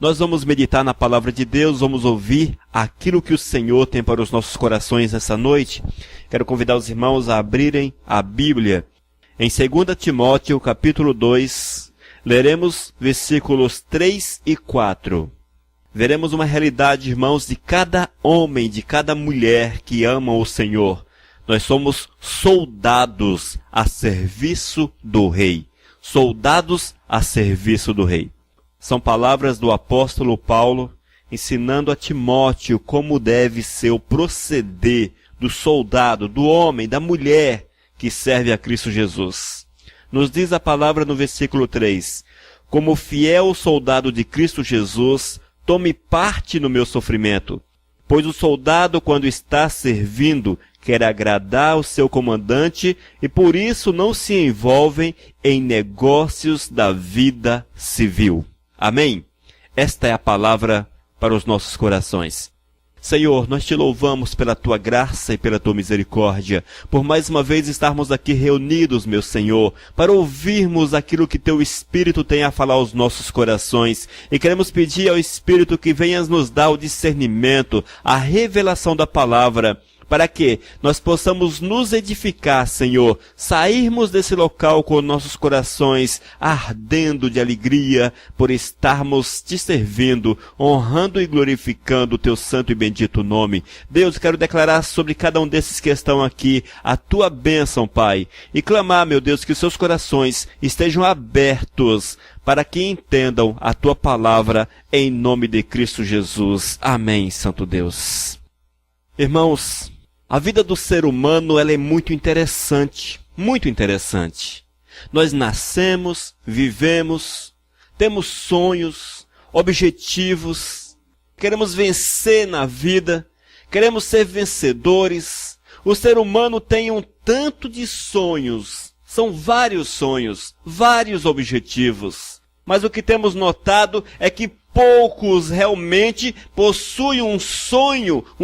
Nós vamos meditar na palavra de Deus, vamos ouvir aquilo que o Senhor tem para os nossos corações nessa noite. Quero convidar os irmãos a abrirem a Bíblia. Em 2 Timóteo, capítulo 2, leremos versículos 3 e 4. Veremos uma realidade, irmãos, de cada homem, de cada mulher que amam o Senhor. Nós somos soldados a serviço do Rei. Soldados a serviço do Rei. São palavras do apóstolo Paulo ensinando a Timóteo como deve ser o proceder do soldado, do homem, da mulher que serve a Cristo Jesus. Nos diz a palavra no versículo 3: como fiel soldado de Cristo Jesus, tome parte no meu sofrimento, pois o soldado, quando está servindo, quer agradar o seu comandante e por isso não se envolvem em negócios da vida civil. Amém? Esta é a palavra para os nossos corações. Senhor, nós te louvamos pela tua graça e pela tua misericórdia, por mais uma vez estarmos aqui reunidos, meu Senhor, para ouvirmos aquilo que teu Espírito tem a falar aos nossos corações. E queremos pedir ao Espírito que venha nos dar o discernimento, a revelação da palavra, para que nós possamos nos edificar, Senhor, sairmos desse local com nossos corações ardendo de alegria por estarmos te servindo, honrando e glorificando o teu santo e bendito nome. Deus, quero declarar sobre cada um desses que estão aqui a tua bênção, Pai, e clamar, meu Deus, que os seus corações estejam abertos para que entendam a tua palavra em nome de Cristo Jesus. Amém, Santo Deus. Irmãos, a vida do ser humano ela é muito interessante, muito interessante. Nós nascemos, vivemos, temos sonhos, objetivos, queremos vencer na vida, queremos ser vencedores. O ser humano tem um tanto de sonhos, são vários sonhos, vários objetivos. Mas o que temos notado é que poucos realmente possuem um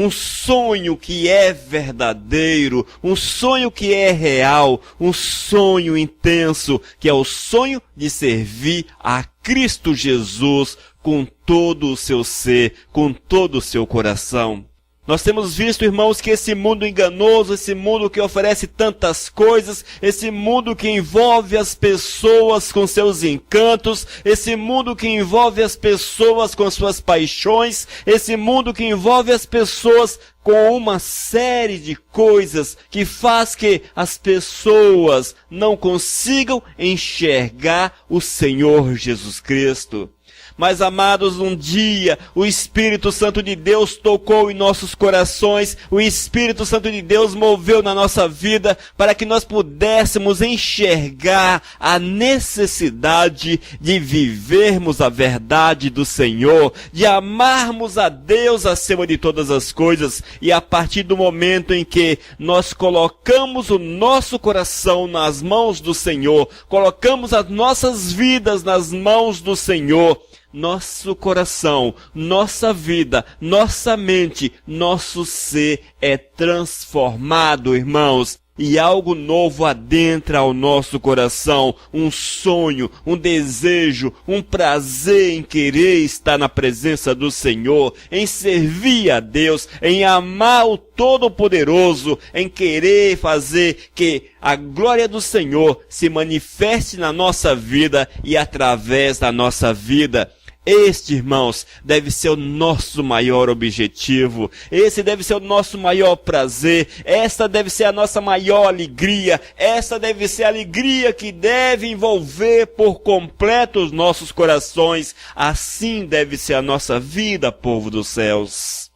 sonho que é verdadeiro, um sonho que é real, um sonho intenso, que é o sonho de servir a Cristo Jesus com todo o seu ser, com todo o seu coração. Nós temos visto, irmãos, que esse mundo enganoso, esse mundo que oferece tantas coisas, esse mundo que envolve as pessoas com seus encantos, esse mundo que envolve as pessoas com suas paixões, esse mundo que envolve as pessoas com uma série de coisas que faz que as pessoas não consigam enxergar o Senhor Jesus Cristo. Mas, amados, um dia o Espírito Santo de Deus tocou em nossos corações, o Espírito Santo de Deus moveu na nossa vida para que nós pudéssemos enxergar a necessidade de vivermos a verdade do Senhor, de amarmos a Deus acima de todas as coisas. E a partir do momento em que nós colocamos o nosso coração nas mãos do Senhor, colocamos as nossas vidas nas mãos do Senhor, nosso coração, nossa vida, nossa mente, nosso ser é transformado, irmãos. E algo novo adentra ao nosso coração, um sonho, um desejo, um prazer em querer estar na presença do Senhor, em servir a Deus, em amar o Todo-Poderoso, em querer fazer que a glória do Senhor se manifeste na nossa vida e através da nossa vida. Este, irmãos, deve ser o nosso maior objetivo, esse deve ser o nosso maior prazer, esta deve ser a nossa maior alegria, essa deve ser a alegria que deve envolver por completo os nossos corações. Assim deve ser a nossa vida, povo dos céus.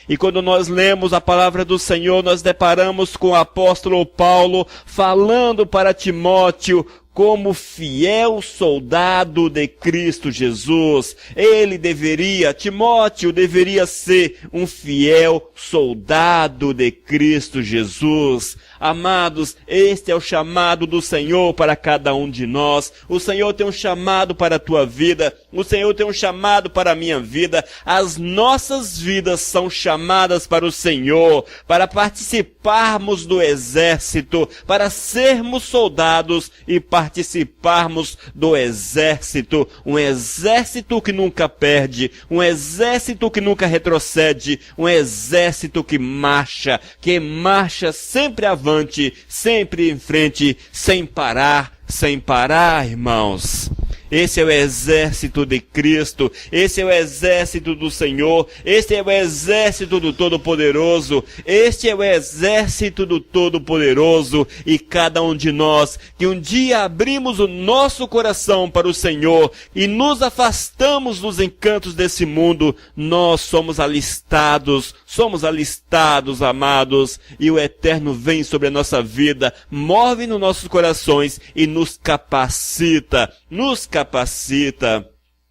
E quando nós lemos a palavra do Senhor, nós deparamos com o apóstolo Paulo falando para Timóteo como fiel soldado de Cristo Jesus. Timóteo deveria ser um fiel soldado de Cristo Jesus. Amados, este é o chamado do Senhor para cada um de nós. O Senhor tem um chamado para a tua vida. O Senhor tem um chamado para a minha vida. As nossas vidas são chamadas para o Senhor, para participarmos do exército, para sermos soldados e participarmos participarmos do exército, um exército que nunca perde, um exército que nunca retrocede, um exército que marcha sempre avante, sempre em frente, sem parar, irmãos. Esse é o exército de Cristo, esse é o exército do Senhor, este é o exército do Todo-Poderoso, este é o exército do Todo-Poderoso, e cada um de nós que um dia abrimos o nosso coração para o Senhor e nos afastamos dos encantos desse mundo, nós somos alistados, amados, e o Eterno vem sobre a nossa vida, move nos nossos corações e nos capacita.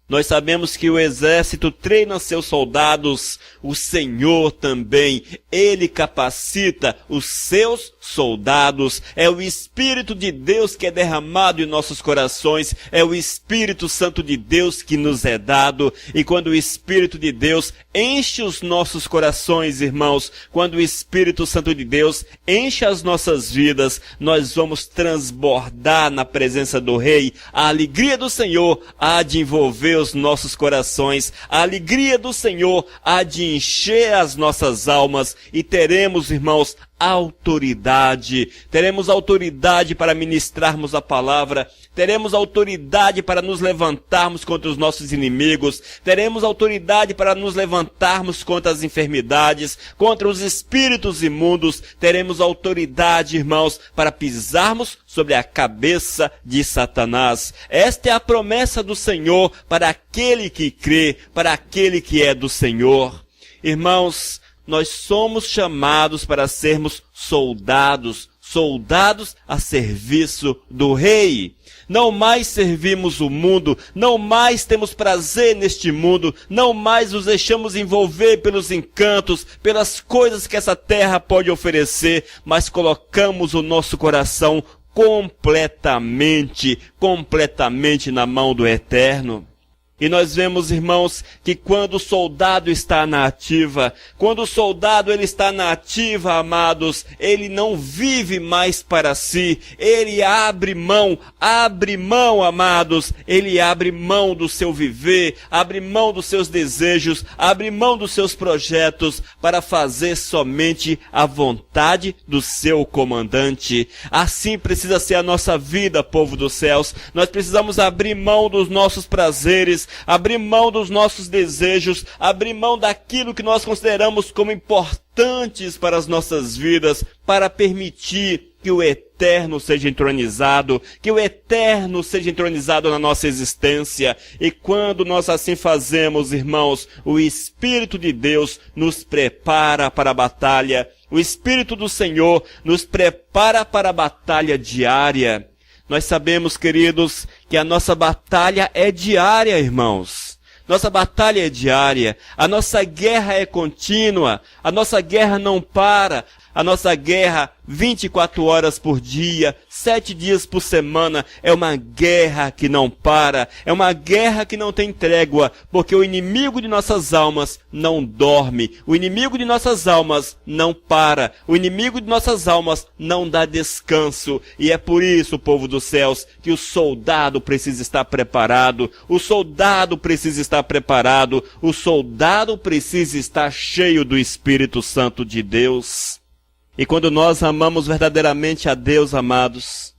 Nós sabemos que o exército treina seus soldados, o Senhor também, Ele capacita os seus soldados. É o Espírito de Deus que é derramado em nossos corações, é o Espírito Santo de Deus que nos é dado, e quando o Espírito de Deus enche os nossos corações, irmãos, quando o Espírito Santo de Deus enche as nossas vidas, nós vamos transbordar na presença do Rei. A alegria do Senhor há de envolver os nossos corações, a alegria do Senhor há de encher as nossas almas, e teremos, irmãos, teremos autoridade para ministrarmos a palavra, teremos autoridade para nos levantarmos contra os nossos inimigos, teremos autoridade para nos levantarmos contra as enfermidades, contra os espíritos imundos, teremos autoridade, irmãos, para pisarmos sobre a cabeça de Satanás. Esta é a promessa do Senhor para aquele que crê, para aquele que é do Senhor. Irmãos, nós somos chamados para sermos soldados a serviço do Rei. Não mais servimos o mundo, não mais temos prazer neste mundo, não mais nos deixamos envolver pelos encantos, pelas coisas que essa terra pode oferecer, mas colocamos o nosso coração completamente na mão do Eterno. E nós vemos, irmãos, que quando o soldado está na ativa, amados, ele não vive mais para si, ele abre mão, amados, ele abre mão do seu viver, abre mão dos seus desejos, abre mão dos seus projetos para fazer somente a vontade do seu comandante. Assim precisa ser a nossa vida, povo dos céus. Nós precisamos abrir mão dos nossos prazeres, abrir mão dos nossos desejos, abrir mão daquilo que nós consideramos como importantes para as nossas vidas, para permitir que o Eterno seja entronizado, na nossa existência. E quando nós assim fazemos, irmãos, o Espírito de Deus nos prepara para a batalha, o Espírito do Senhor nos prepara para a batalha diária. Nós sabemos, queridos, que a nossa batalha é diária, irmãos. Nossa batalha é diária. A nossa guerra é contínua. A nossa guerra não para. A nossa guerra 24 horas por dia, 7 dias por semana, é uma guerra que não para, é uma guerra que não tem trégua, porque o inimigo de nossas almas não dorme, o inimigo de nossas almas não para, o inimigo de nossas almas não dá descanso, e é por isso, povo dos céus, que o soldado precisa estar preparado, o soldado precisa estar cheio do Espírito Santo de Deus. E quando nós amamos verdadeiramente a Deus, amados,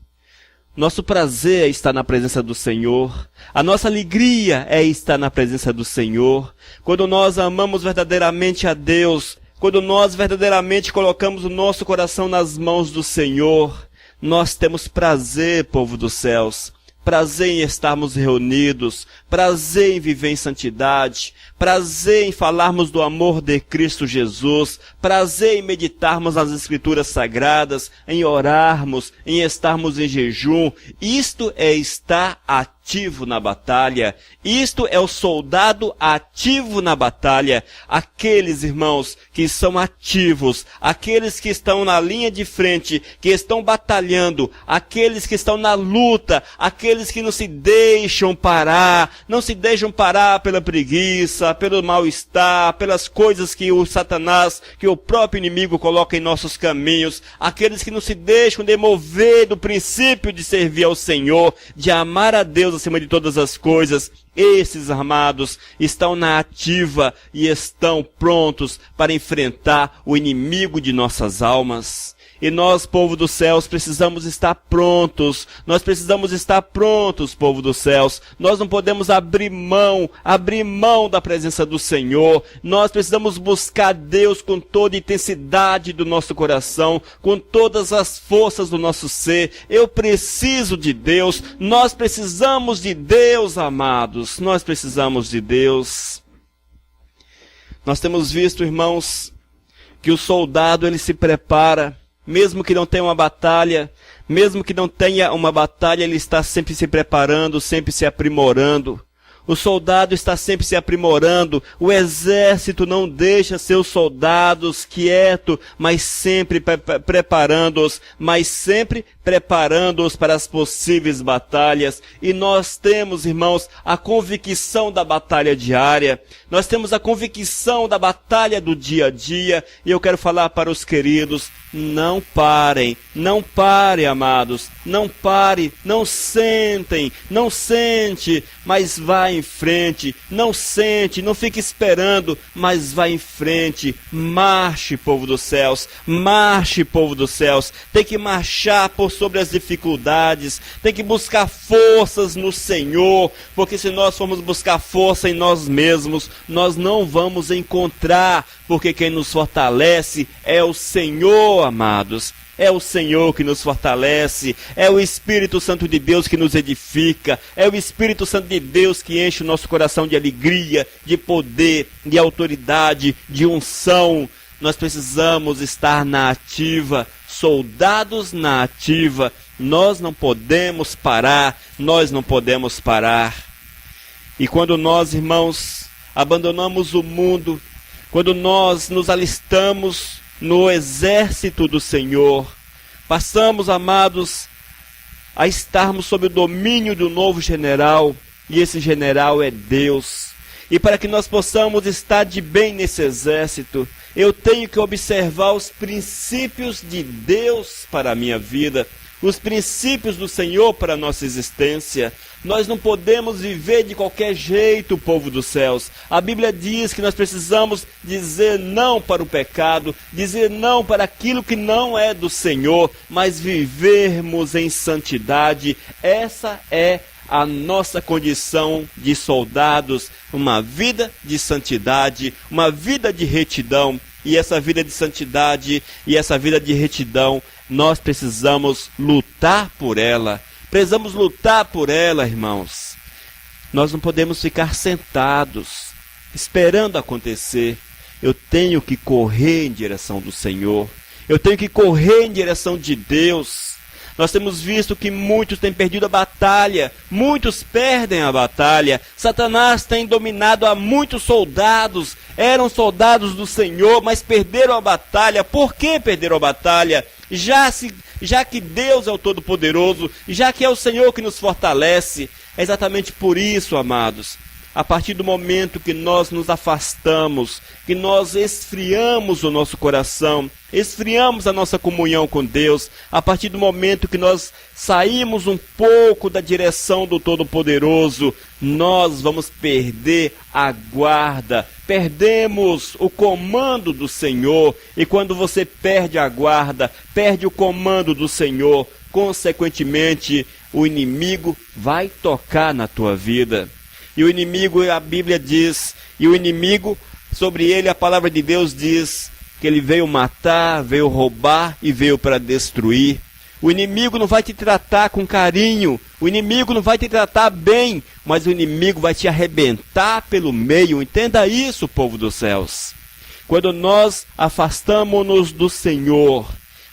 nosso prazer é estar na presença do Senhor, a nossa alegria é estar na presença do Senhor. Quando nós amamos verdadeiramente a Deus, quando nós verdadeiramente colocamos o nosso coração nas mãos do Senhor, nós temos prazer, povo dos céus, prazer em estarmos reunidos, prazer em viver em santidade, prazer em falarmos do amor de Cristo Jesus, prazer em meditarmos nas Escrituras Sagradas, em orarmos, em estarmos em jejum. Isto é estar ativo ativo na batalha. Isto é o soldado ativo na batalha. Aqueles, irmãos, que são ativos, aqueles que estão na linha de frente, que estão batalhando, aqueles que estão na luta, aqueles que não se deixam parar, não se deixam parar pela preguiça, pelo mal-estar, pelas coisas que o Satanás, que o próprio inimigo coloca em nossos caminhos, aqueles que não se deixam demover do princípio de servir ao Senhor, de amar a Deus acima de todas as coisas. Esses, amados, estão na ativa e estão prontos para enfrentar o inimigo de nossas almas. E nós, povo dos céus, precisamos estar prontos. Nós precisamos estar prontos, povo dos céus. Nós não podemos abrir mão da presença do Senhor. Nós precisamos buscar Deus com toda a intensidade do nosso coração, com todas as forças do nosso ser. Eu preciso de Deus. Nós precisamos de Deus, amados. Nós precisamos de Deus. Nós temos visto, irmãos, que o soldado, ele se prepara. Mesmo que não tenha uma batalha, ele está sempre se preparando, sempre se aprimorando. O soldado está sempre se aprimorando. O exército não deixa seus soldados quietos, mas sempre preparando-os para as possíveis batalhas. E nós temos, irmãos, a convicção da batalha diária. Nós temos a convicção da batalha do dia a dia. E eu quero falar para os queridos, não parem, amados. Não pare, não sente, mas vá em frente. Não sente, não fique esperando, mas vá em frente. Marche, povo dos céus. Marche, povo dos céus. Tem que marchar por sobre as dificuldades. Tem que buscar forças no Senhor. Porque se nós formos buscar força em nós mesmos, nós não vamos encontrar. Porque quem nos fortalece é o Senhor, amados. É o Senhor que nos fortalece, é o Espírito Santo de Deus que nos edifica, é o Espírito Santo de Deus que enche o nosso coração de alegria, de poder, de autoridade, de unção. Nós precisamos estar na ativa, soldados na ativa. Nós não podemos parar. E quando nós, irmãos, abandonamos o mundo, quando nós nos alistamos no exército do Senhor, passamos, amados, a estarmos sob o domínio do novo general, e esse general é Deus. E para que nós possamos estar de bem nesse exército, eu tenho que observar os princípios de Deus para a minha vida, os princípios do Senhor para a nossa existência. Nós não podemos viver de qualquer jeito, povo dos céus. A Bíblia diz que nós precisamos dizer não para o pecado, dizer não para aquilo que não é do Senhor, mas vivermos em santidade. Essa é a nossa condição de soldados, uma vida de santidade, uma vida de retidão. E essa vida de santidade e essa vida de retidão, nós precisamos lutar por ela. Precisamos lutar por ela, irmãos. Nós não podemos ficar sentados, esperando acontecer. Eu tenho que correr em direção do Senhor. Eu tenho que correr em direção de Deus. Nós temos visto que muitos têm perdido a batalha. Muitos perdem a batalha. Satanás tem dominado a muitos soldados. Eram soldados do Senhor, mas perderam a batalha. Por que perderam a batalha? Já que Deus é o Todo-Poderoso, já que é o Senhor que nos fortalece. É exatamente por isso, amados. A partir do momento que nós nos afastamos, que nós esfriamos o nosso coração, esfriamos a nossa comunhão com Deus, a partir do momento que nós saímos um pouco da direção do Todo-Poderoso, nós vamos perder a guarda, perdemos o comando do Senhor. E quando você perde a guarda, perde o comando do Senhor, consequentemente, o inimigo vai tocar na tua vida. E o inimigo, a Bíblia diz, e o inimigo, sobre ele a palavra de Deus diz que ele veio matar, veio roubar e veio para destruir. O inimigo não vai te tratar com carinho, o inimigo não vai te tratar bem, mas o inimigo vai te arrebentar pelo meio. Entenda isso, povo dos céus. Quando nós afastamos-nos do Senhor,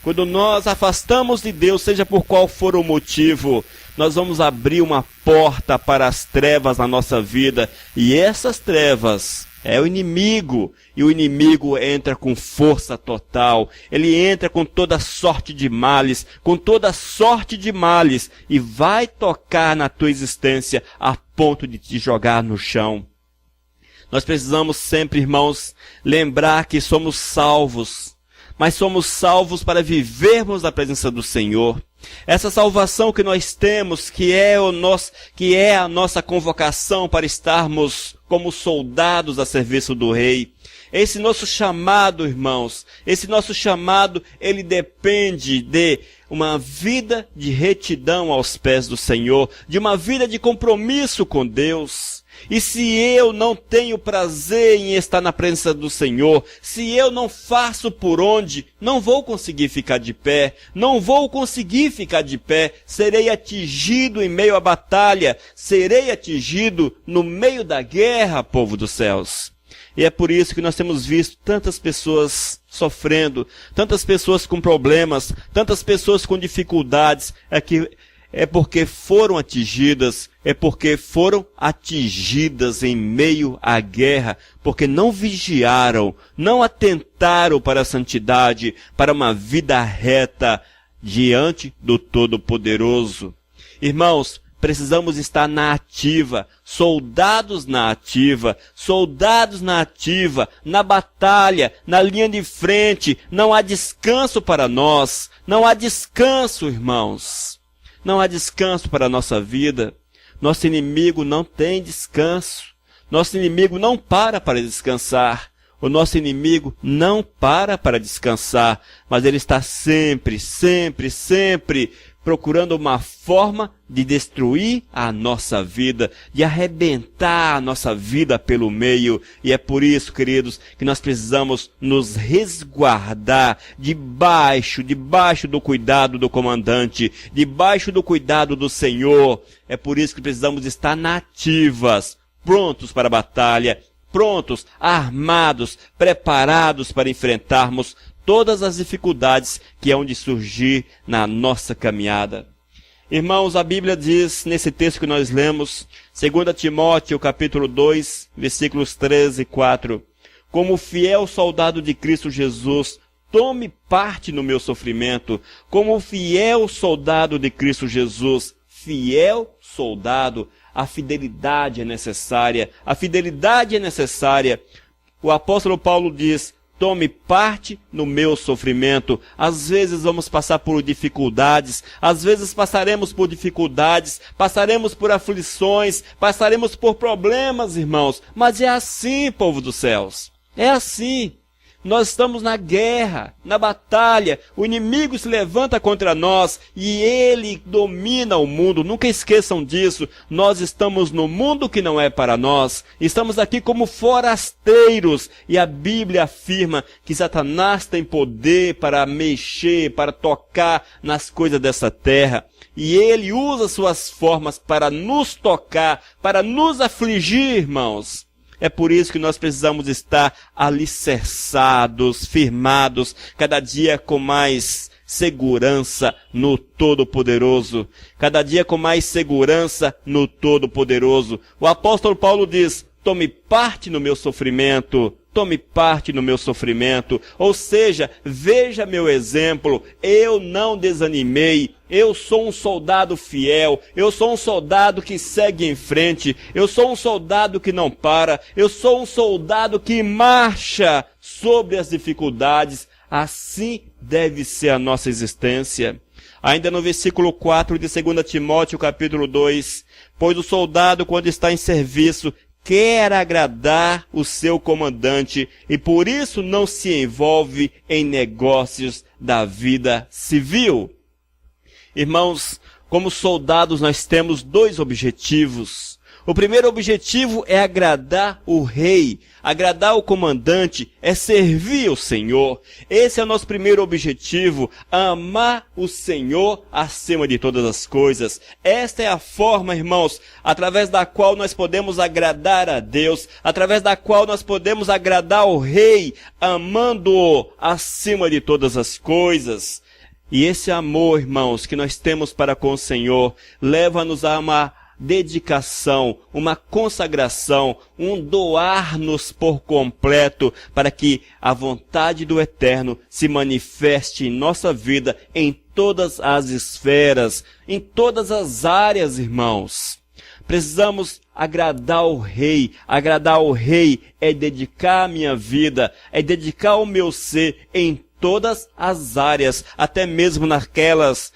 quando nós afastamos de Deus, seja por qual for o motivo, nós vamos abrir uma porta para as trevas na nossa vida. E essas trevas é o inimigo. E o inimigo entra com força total. Ele entra com toda sorte de males, e vai tocar na tua existência a ponto de te jogar no chão. Nós precisamos sempre, irmãos, lembrar que somos salvos. Mas somos salvos para vivermos na presença do Senhor. Essa salvação que nós temos, que é a nossa convocação para estarmos como soldados a serviço do Rei. Esse nosso chamado, irmãos, ele depende de uma vida de retidão aos pés do Senhor, de uma vida de compromisso com Deus. E se eu não tenho prazer em estar na presença do Senhor, se eu não faço por onde, não vou conseguir ficar de pé, serei atingido em meio à batalha, serei atingido no meio da guerra, povo dos céus. E é por isso que nós temos visto tantas pessoas sofrendo, tantas pessoas com problemas, tantas pessoas com dificuldades, é porque foram atingidas em meio à guerra, porque não vigiaram, não atentaram para a santidade, para uma vida reta diante do Todo-Poderoso. Irmãos, precisamos estar na ativa, soldados na ativa, na batalha, na linha de frente. Não há descanso para nós, não há descanso, irmãos. Não há descanso para a nossa vida. Nosso inimigo não tem descanso. Nosso inimigo não para descansar. O nosso inimigo não para descansar. Mas ele está sempre procurando uma forma de destruir a nossa vida, de arrebentar a nossa vida pelo meio. E é por isso, queridos, que nós precisamos nos resguardar debaixo do cuidado do comandante, debaixo do cuidado do Senhor. É por isso que precisamos estar nativas, prontos para a batalha, prontos, armados, preparados para enfrentarmos todas as dificuldades que hão de surgir na nossa caminhada. Irmãos, a Bíblia diz, nesse texto que nós lemos, 2 Timóteo, capítulo 2, versículos 13 e 4, como fiel soldado de Cristo Jesus, tome parte no meu sofrimento, como fiel soldado de Cristo Jesus, fiel soldado, a fidelidade é necessária, O apóstolo Paulo diz, tome parte no meu sofrimento. Às vezes vamos passar por dificuldades, passaremos por aflições, passaremos por problemas, irmãos. Mas é assim, povo dos céus. É assim. Nós estamos na guerra, na batalha. O inimigo se levanta contra nós e ele domina o mundo. Nunca esqueçam disso. Nós estamos no mundo que não é para nós. Estamos aqui como forasteiros. E a Bíblia afirma que Satanás tem poder para mexer, para tocar nas coisas dessa terra. E ele usa suas formas para nos tocar, para nos afligir, irmãos. É por isso que nós precisamos estar alicerçados, firmados, cada dia com mais segurança no Todo-Poderoso. Cada dia com mais segurança no Todo-Poderoso. O apóstolo Paulo diz, tome parte no meu sofrimento. Ou seja, veja meu exemplo, eu não desanimei, eu sou um soldado fiel, eu sou um soldado que segue em frente, eu sou um soldado que não para, eu sou um soldado que marcha sobre as dificuldades. Assim deve ser a nossa existência. Ainda no versículo 4 de 2 Timóteo, capítulo 2, pois o soldado, quando está em serviço, quer agradar o seu comandante e por isso não se envolve em negócios da vida civil. Irmãos, como soldados nós temos dois objetivos. O primeiro objetivo é agradar o rei, agradar o comandante, é servir o Senhor. Esse é o nosso primeiro objetivo, amar o Senhor acima de todas as coisas. Esta é a forma, irmãos, através da qual nós podemos agradar a Deus, através da qual nós podemos agradar o rei, amando-o acima de todas as coisas. E esse amor, irmãos, que nós temos para com o Senhor, leva-nos a uma dedicação, uma consagração, um doar-nos por completo para que a vontade do Eterno se manifeste em nossa vida, em todas as esferas, em todas as áreas, irmãos. Precisamos agradar o Rei. Agradar ao Rei é dedicar a minha vida, é dedicar o meu ser em todas as áreas, até mesmo naquelas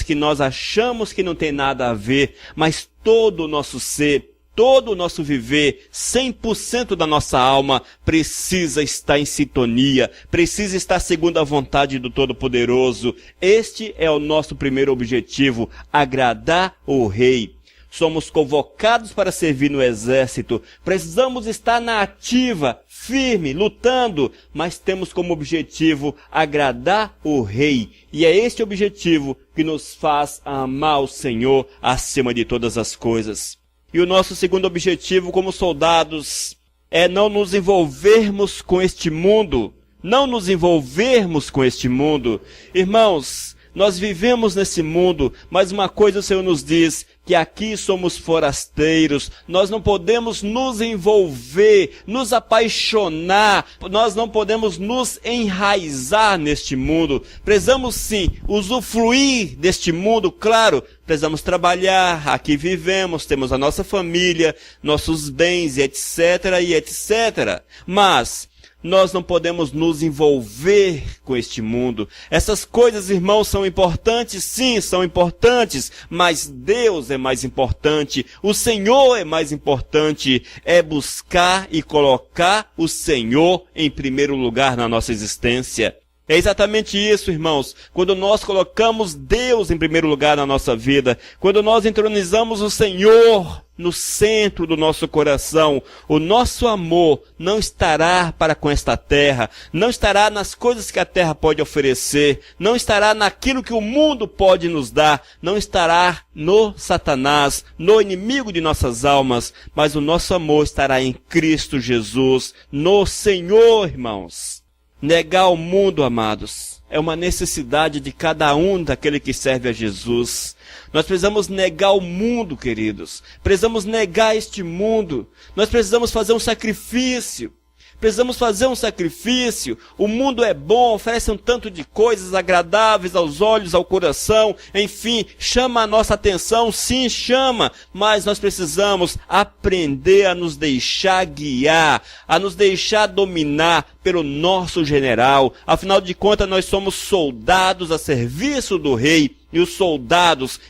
que nós achamos que não tem nada a ver, mas todo o nosso ser, todo o nosso viver, 100% da nossa alma precisa estar em sintonia, precisa estar segundo a vontade do Todo-Poderoso. Este é o nosso primeiro objetivo, agradar o Rei. Somos convocados para servir no exército, precisamos estar na ativa, firme, lutando, mas temos como objetivo agradar o Rei. E é este objetivo que nos faz amar o Senhor acima de todas as coisas. E o nosso segundo objetivo como soldados é não nos envolvermos com este mundo. Não nos envolvermos com este mundo. Irmãos, nós vivemos nesse mundo, mas uma coisa o Senhor nos diz, que aqui somos forasteiros, nós não podemos nos envolver, nos apaixonar, nós não podemos nos enraizar neste mundo. Precisamos sim usufruir deste mundo, claro, precisamos trabalhar, aqui vivemos, temos a nossa família, nossos bens, e etc. Mas nós não podemos nos envolver com este mundo. Essas coisas, irmãos, são importantes? Sim, são importantes, mas Deus é mais importante, o Senhor é mais importante. É buscar e colocar o Senhor em primeiro lugar na nossa existência. É exatamente isso, irmãos. Quando nós colocamos Deus em primeiro lugar na nossa vida, quando nós entronizamos o Senhor no centro do nosso coração, o nosso amor não estará para com esta terra, não estará nas coisas que a terra pode oferecer, não estará naquilo que o mundo pode nos dar, não estará no Satanás, no inimigo de nossas almas, mas o nosso amor estará em Cristo Jesus, no Senhor, irmãos. Negar o mundo, amados, é uma necessidade de cada um daquele que serve a Jesus. Nós precisamos negar o mundo, queridos. Precisamos negar este mundo. Nós precisamos fazer um sacrifício. Precisamos fazer um sacrifício. O mundo é bom, oferece um tanto de coisas agradáveis aos olhos, ao coração. Enfim, chama a nossa atenção, sim, chama. Mas nós precisamos aprender a nos deixar guiar, a nos deixar dominar pelo nosso general. Afinal de contas, nós somos soldados a serviço do Rei. E os soldados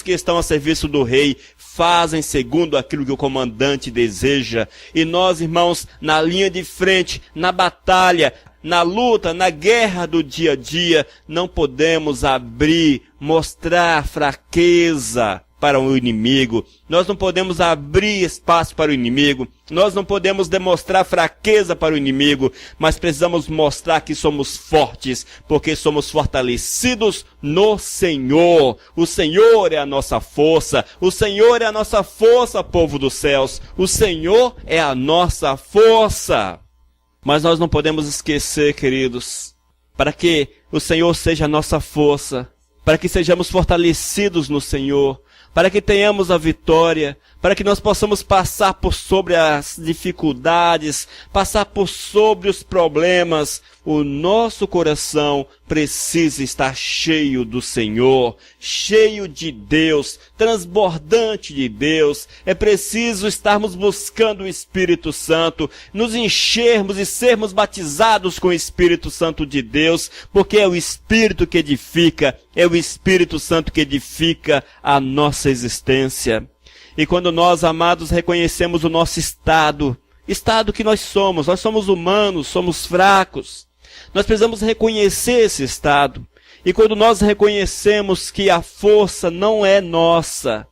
que estão a serviço do Rei fazem segundo aquilo que o comandante deseja. E nós, irmãos, na linha de frente, na batalha, na luta, na guerra do dia a dia, não podemos mostrar fraqueza para o inimigo. Nós não podemos abrir espaço para o inimigo. Nós não podemos demonstrar fraqueza para o inimigo, mas precisamos mostrar que somos fortes, porque somos fortalecidos no Senhor. O Senhor é a nossa força. O Senhor é a nossa força, povo dos céus. O Senhor é a nossa força. Mas nós não podemos esquecer, queridos, para que o Senhor seja a nossa força, para que sejamos fortalecidos no Senhor, para que tenhamos a vitória, para que nós possamos passar por sobre as dificuldades, passar por sobre os problemas. O nosso coração precisa estar cheio do Senhor, cheio de Deus, transbordante de Deus. É preciso estarmos buscando o Espírito Santo, nos enchermos e sermos batizados com o Espírito Santo de Deus, porque é o Espírito que edifica, é o Espírito Santo que edifica a nossa existência. E quando nós, amados, reconhecemos o nosso estado que nós somos humanos, somos fracos. Nós precisamos reconhecer esse estado. E quando nós reconhecemos que a força não é nossa,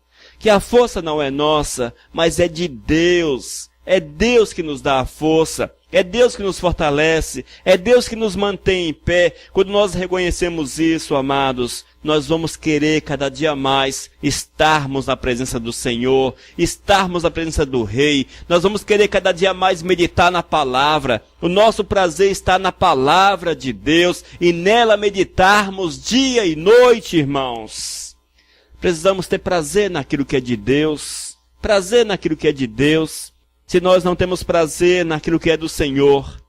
mas é de Deus. É Deus que nos dá a força. É Deus que nos fortalece, é Deus que nos mantém em pé. Quando nós reconhecemos isso, amados, nós vamos querer cada dia mais estarmos na presença do Senhor, estarmos na presença do Rei. Nós vamos querer cada dia mais meditar na palavra. O nosso prazer está na palavra de Deus e nela meditarmos dia e noite, irmãos. Precisamos ter prazer naquilo que é de Deus, prazer naquilo que é de Deus. Se nós não temos prazer naquilo que é do Senhor,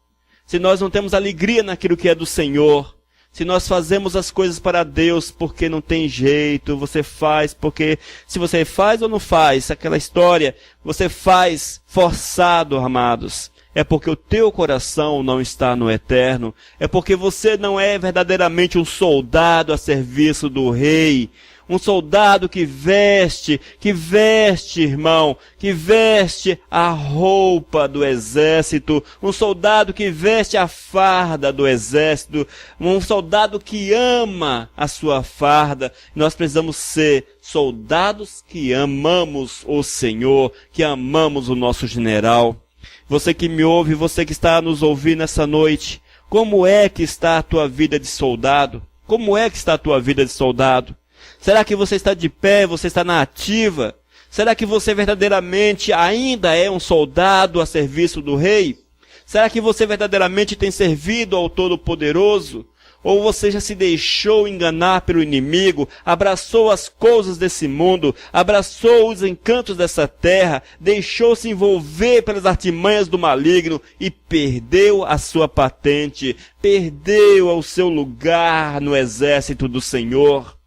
se nós não temos alegria naquilo que é do Senhor, se nós fazemos as coisas para Deus porque não tem jeito, você faz porque se você faz ou não faz, aquela história, você faz forçado, amados, é porque o teu coração não está no eterno, é porque você não é verdadeiramente um soldado a serviço do Rei, um soldado que veste, irmão, que veste a roupa do exército, um soldado que veste a farda do exército, um soldado que ama a sua farda. Nós precisamos ser soldados que amamos o Senhor, que amamos o nosso general. Você que me ouve, você que está a nos ouvir nessa noite, como é que está a tua vida de soldado? Como é que está a tua vida de soldado? Será que você está de pé, você está na ativa? Será que você verdadeiramente ainda é um soldado a serviço do Rei? Será que você verdadeiramente tem servido ao Todo-Poderoso? Ou você já se deixou enganar pelo inimigo, abraçou as coisas desse mundo, abraçou os encantos dessa terra, deixou-se envolver pelas artimanhas do maligno e perdeu a sua patente, perdeu o seu lugar no exército do Senhor?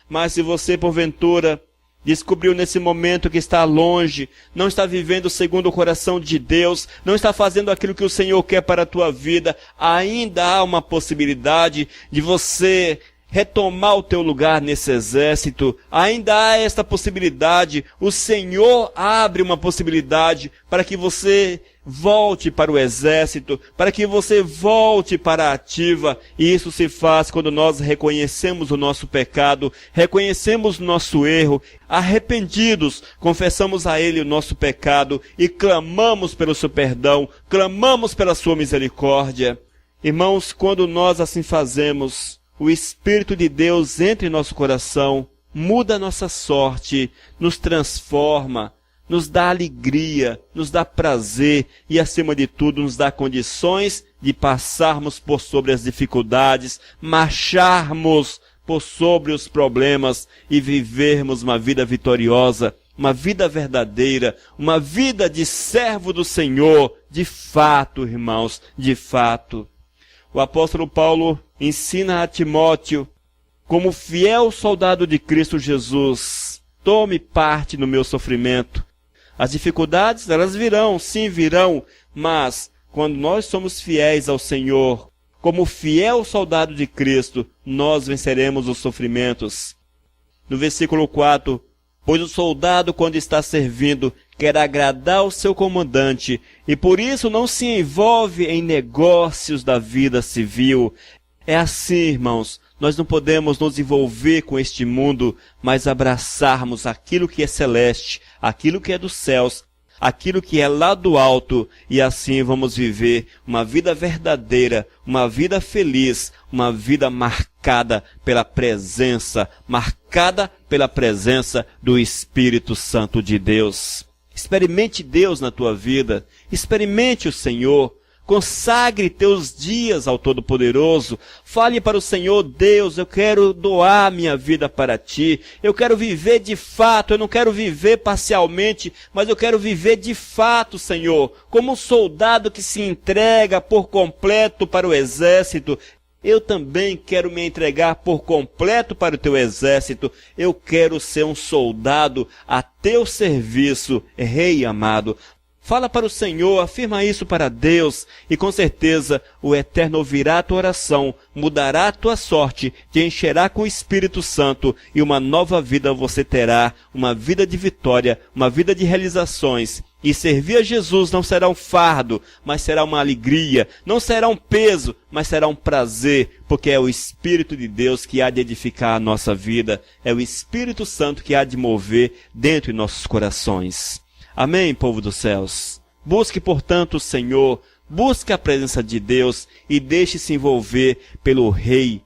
Mas se você, porventura, descobriu nesse momento que está longe, não está vivendo segundo o coração de Deus, não está fazendo aquilo que o Senhor quer para a tua vida, ainda há uma possibilidade de você retomar o teu lugar nesse exército, ainda há esta possibilidade, o Senhor abre uma possibilidade para que você volte para o exército, para que você volte para a ativa, e isso se faz quando nós reconhecemos o nosso pecado, reconhecemos o nosso erro, arrependidos, confessamos a Ele o nosso pecado e clamamos pelo seu perdão, clamamos pela sua misericórdia. Irmãos, quando nós assim fazemos, o Espírito de Deus entra em nosso coração, muda a nossa sorte, nos transforma, nos dá alegria, nos dá prazer e, acima de tudo, nos dá condições de passarmos por sobre as dificuldades, marcharmos por sobre os problemas e vivermos uma vida vitoriosa, uma vida verdadeira, uma vida de servo do Senhor, de fato, irmãos, de fato. O apóstolo Paulo ensina a Timóteo, como fiel soldado de Cristo Jesus, tome parte no meu sofrimento. As dificuldades, elas virão, sim virão, mas quando nós somos fiéis ao Senhor, como fiel soldado de Cristo, nós venceremos os sofrimentos. No versículo 4, pois o soldado, quando está servindo, quer agradar o seu comandante, e por isso não se envolve em negócios da vida civil. É assim, irmãos, nós não podemos nos envolver com este mundo, mas abraçarmos aquilo que é celeste, aquilo que é dos céus, aquilo que é lá do alto, e assim vamos viver uma vida verdadeira, uma vida feliz, uma vida marcada pela presença do Espírito Santo de Deus. Experimente Deus na tua vida, experimente o Senhor, consagre teus dias ao Todo-Poderoso, fale para o Senhor: Deus, eu quero doar minha vida para Ti, eu quero viver de fato, eu não quero viver parcialmente, mas eu quero viver de fato, Senhor, como um soldado que se entrega por completo para o exército. Eu também quero me entregar por completo para o Teu exército, eu quero ser um soldado a Teu serviço, Rei amado. Fala para o Senhor, afirma isso para Deus, e com certeza o Eterno ouvirá a tua oração, mudará a tua sorte, te encherá com o Espírito Santo, e uma nova vida você terá, uma vida de vitória, uma vida de realizações. E servir a Jesus não será um fardo, mas será uma alegria, não será um peso, mas será um prazer, porque é o Espírito de Deus que há de edificar a nossa vida, é o Espírito Santo que há de mover dentro de nossos corações. Amém, povo dos céus? Busque, portanto, o Senhor, Busque a presença de Deus e deixe-se envolver pelo Rei,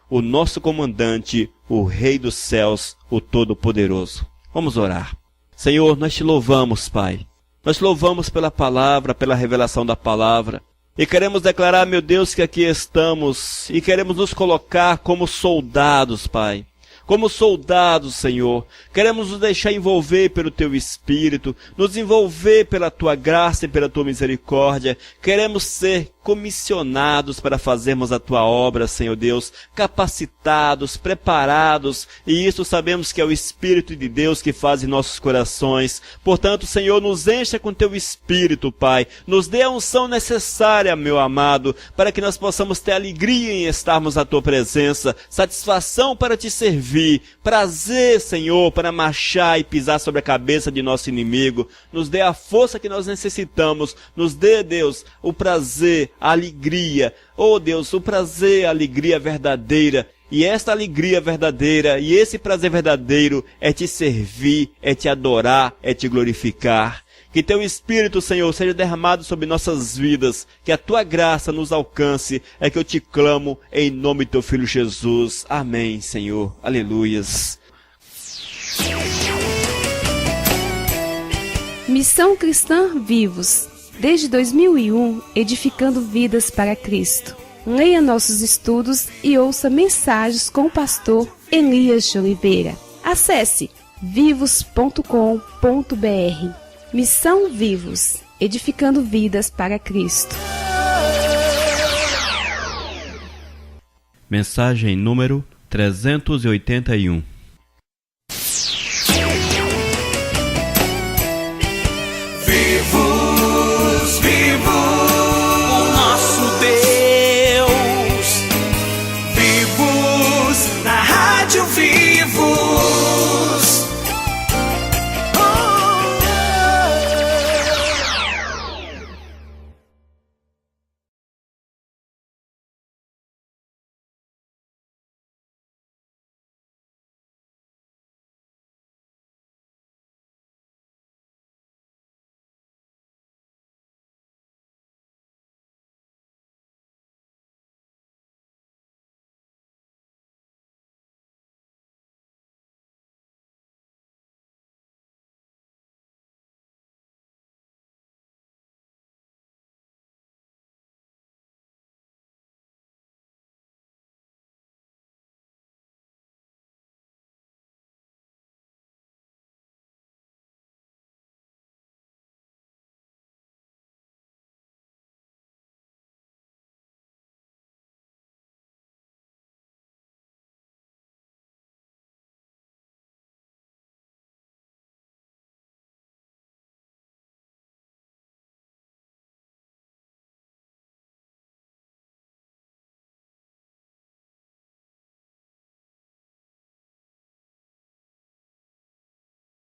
o nosso comandante, o Rei dos céus, o Todo-Poderoso. Vamos orar. Senhor, nós te louvamos, Pai. Nós te louvamos pela palavra, pela revelação da palavra. E queremos declarar, meu Deus, que aqui estamos e queremos nos colocar como soldados, Pai. Como soldados, Senhor, queremos nos deixar envolver pelo Teu Espírito, nos envolver pela Tua graça e pela Tua misericórdia. Queremos ser comissionados para fazermos a Tua obra, Senhor Deus, capacitados, preparados, e isso sabemos que é o Espírito de Deus que faz em nossos corações. Portanto, Senhor, nos encha com Teu Espírito, Pai, nos dê a unção necessária, meu amado, para que nós possamos ter alegria em estarmos à Tua presença, satisfação para Te servir, prazer, Senhor, para marchar e pisar sobre a cabeça de nosso inimigo. Nos dê a força que nós necessitamos, nos dê, Deus, o prazer, a alegria, oh Deus, o prazer, a alegria verdadeira. E esta alegria verdadeira e esse prazer verdadeiro é te servir, é te adorar, é te glorificar. Que Teu Espírito, Senhor, seja derramado sobre nossas vidas, que a Tua graça nos alcance, é que eu te clamo em nome do Teu Filho Jesus. Amém, Senhor. Aleluias. Missão Cristã Vivos. Desde 2001, edificando vidas para Cristo. Leia nossos estudos e ouça mensagens com o pastor Elias de Oliveira. Acesse vivos.com.br. Missão Vivos, edificando vidas para Cristo. Mensagem número 381.